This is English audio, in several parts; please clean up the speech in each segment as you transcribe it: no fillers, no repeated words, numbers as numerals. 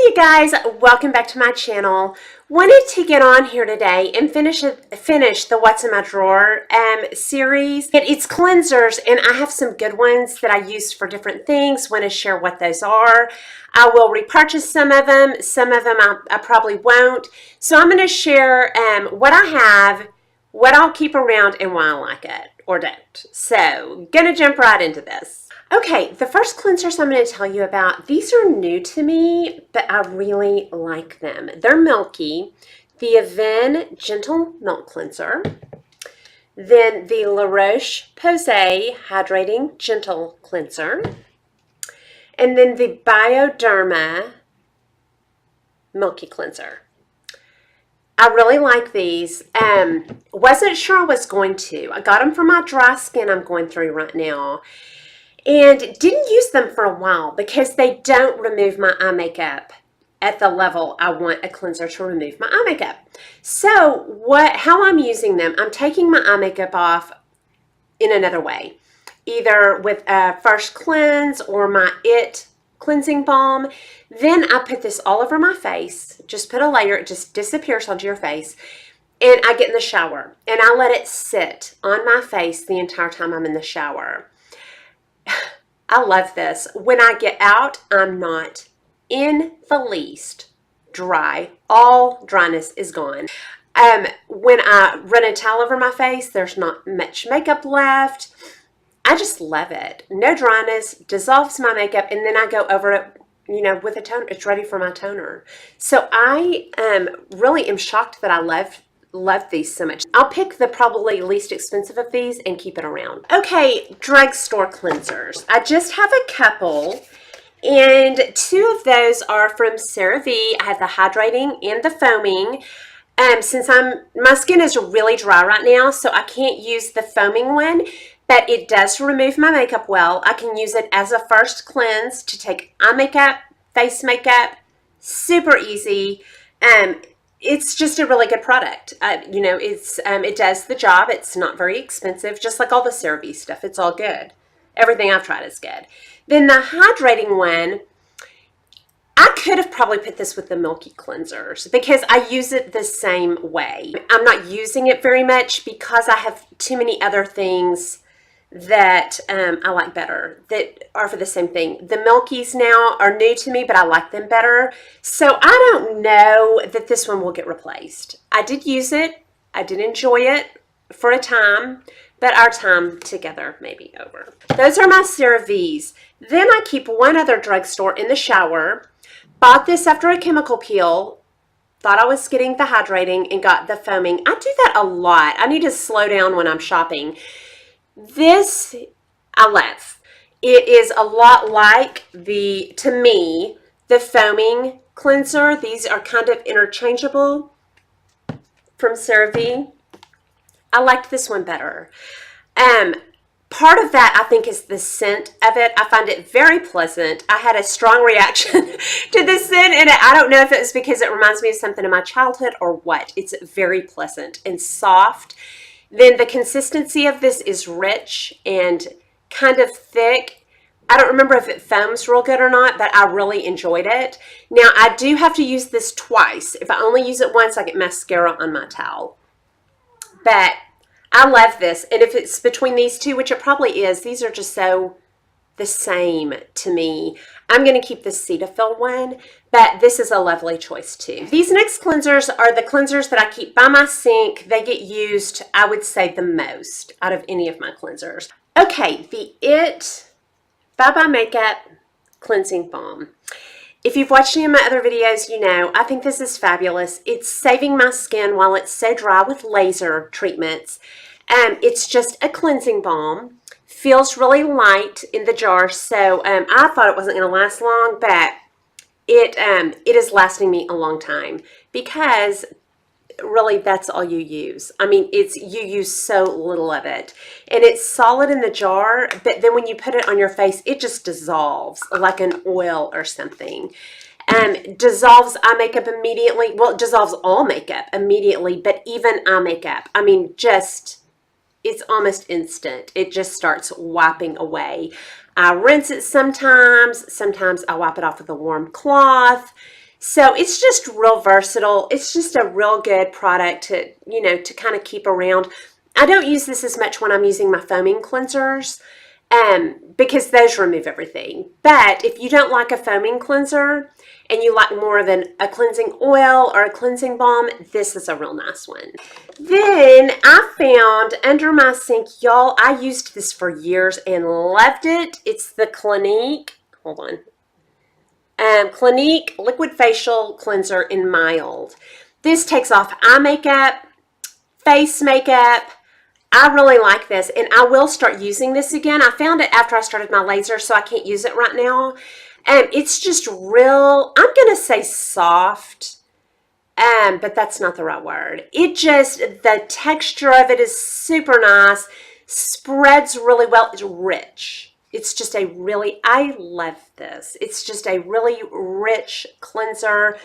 you guys, welcome back to my channel. Wanted to get on here today and finish the What's in My Drawer series. It's cleansers, and I have some good ones that I use for different things. Want to share what those are. I will repurchase some of them. Some of them I probably won't. So I'm going to share what I have, what I'll keep around, and why I like it or don't. So gonna jump right into this. Okay, the first cleansers I'm going to tell you about, these are new to me, but I really like them. They're Milky, the Avène Gentle Milk Cleanser, then the La Roche-Posay Hydrating Gentle Cleanser, and then the Bioderma Milky Cleanser. I really like these. Wasn't sure I was going to. I got them for my dry skin I'm going through right now. And didn't use them for a while because they don't remove my eye makeup at the level I want a cleanser to remove my eye makeup. So how I'm using them, I'm taking my eye makeup off in another way. Either with a first cleanse or my IT cleansing balm. Then I put this all over my face. Just put a layer, it just disappears onto your face. And I get in the shower and I let it sit on my face the entire time I'm in the shower. I love this. When I get out, I'm not in the least dry. All dryness is gone. When I run a towel over my face, there's not much makeup left. I just love it. No dryness, dissolves my makeup, and then I go over it, with a toner. It's ready for my toner. So I really am shocked that I love these so much. I'll pick the probably least expensive of these and keep it around. Okay, drugstore cleansers. I just have a couple, and two of those are from CeraVe. I have the hydrating and the foaming. Since my skin is really dry right now, so I can't use the foaming one, but it does remove my makeup well. I can use it as a first cleanse to take eye makeup, face makeup, super easy. It's just a really good product. It does the job. It's not very expensive, just like all the CeraVe stuff. It's all good. Everything I've tried is good. Then the hydrating one, I could have probably put this with the Milky cleansers because I use it the same way. I'm not using it very much because I have too many other things that I like better that are for the same thing. The Milkies now are new to me, but I like them better. So I don't know that this one will get replaced. I did use it. I did enjoy it for a time, but our time together may be over. Those are my CeraVes. Then I keep one other drugstore in the shower. Bought this after a chemical peel. Thought I was getting the hydrating and got the foaming. I do that a lot. I need to slow down when I'm shopping. This I love. It is a lot like to me, the foaming cleanser. These are kind of interchangeable from CeraVe. I liked this one better. Part of that, I think, is the scent of it. I find it very pleasant. I had a strong reaction to the scent, and I don't know if it was because it reminds me of something in my childhood or what. It's very pleasant and soft. Then the consistency of this is rich and kind of thick. I don't remember if it foams real good or not, but I really enjoyed it. Now, I do have to use this twice. If I only use it once, I get mascara on my towel. But I love this. And if it's between these two, which it probably is, these are just so the same to me. I'm going to keep the Cetaphil one, but this is a lovely choice too. These next cleansers are the cleansers that I keep by my sink. They get used, I would say, the most out of any of my cleansers. Okay, the IT Bye Bye Makeup Cleansing Balm. If you've watched any of my other videos, you know I think this is fabulous. It's saving my skin while it's so dry with laser treatments. It's just a cleansing balm. Feels really light in the jar, so I thought it wasn't going to last long, but it is lasting me a long time because really that's all you use. I mean, you use so little of it, and it's solid in the jar, but then when you put it on your face, it just dissolves like an oil or something. Dissolves eye makeup immediately. Well, it dissolves all makeup immediately, but even eye makeup, I mean, it's almost instant. It just starts wiping away. I rinse it sometimes. Sometimes I wipe it off with a warm cloth. So it's just real versatile. It's just a real good product to, to kind of keep around. I don't use this as much when I'm using my foaming cleansers because those remove everything. But if you don't like a foaming cleanser and you like more of a cleansing oil or a cleansing balm, this is a real nice one. Then I found under my sink, y'all, I used this for years and loved it. It's the Clinique, hold on, Clinique Liquid Facial Cleanser in Mild. This takes off eye makeup, face makeup. I really like this, and I will start using this again. I found it after I started my laser, so I can't use it right now. It's just real, I'm going to say soft, but that's not the right word. The texture of it is super nice, spreads really well. It's rich. It's just I love this. It's just a really rich cleanser.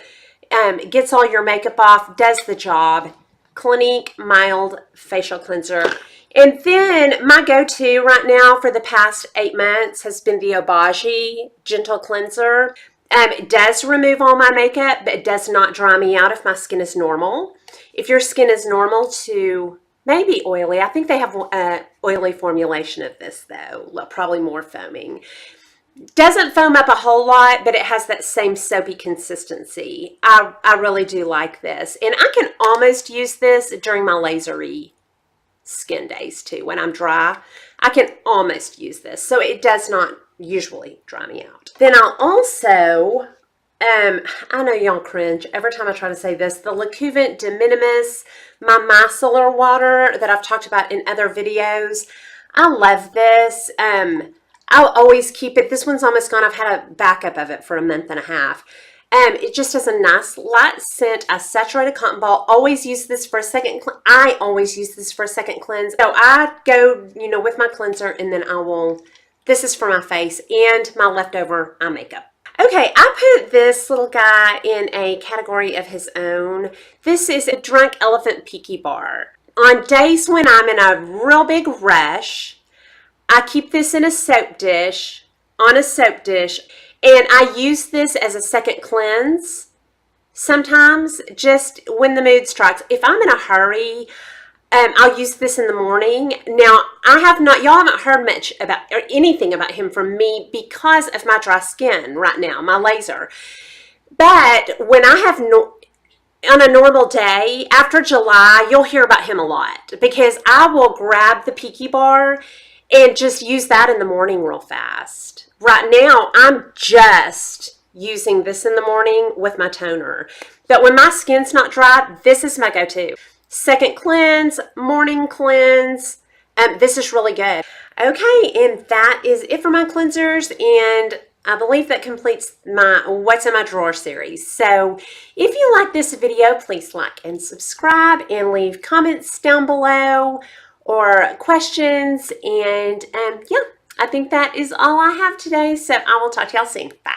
Gets all your makeup off, does the job. Clinique Mild Facial Cleanser. And then my go-to right now for the past 8 months has been the Obagi Gentle Cleanser. It does remove all my makeup, but it does not dry me out if my skin is normal. If your skin is normal to maybe oily, I think they have an oily formulation of this though, probably more foaming. Doesn't foam up a whole lot, but it has that same soapy consistency. I really do like this. And I can almost use this during my lasery skin days too. When I'm dry, I can almost use this. So it does not usually dry me out. Then I'll also, I know y'all cringe every time I try to say this, the Lecuvant De Minimis, my micellar water that I've talked about in other videos. I love this. I'll always keep it. This one's almost gone. I've had a backup of it for a month and a half. It just has a nice light scent, a saturated cotton ball. Always use this for a second. I always use this for a second cleanse. So I go, with my cleanser, and then this is for my face and my leftover eye makeup. Okay, I put this little guy in a category of his own. This is a Drunk Elephant Peaky Bar. On days when I'm in a real big rush, I keep this in a soap dish, and I use this as a second cleanse sometimes, just when the mood strikes. If I'm in a hurry, I'll use this in the morning. Now, y'all haven't heard much about or anything about him from me because of my dry skin right now, my laser. But when I have on a normal day, after July, you'll hear about him a lot because I will grab the Peaky Bar and just use that in the morning real fast. Right now, I'm just using this in the morning with my toner. But when my skin's not dry, this is my go-to. Second cleanse, morning cleanse. This is really good. Okay, and that is it for my cleansers. And I believe that completes my What's in My Drawer series. So if you like this video, please like and subscribe and leave comments down below or questions. And yeah, I think that is all I have today. So I will talk to y'all soon. Bye.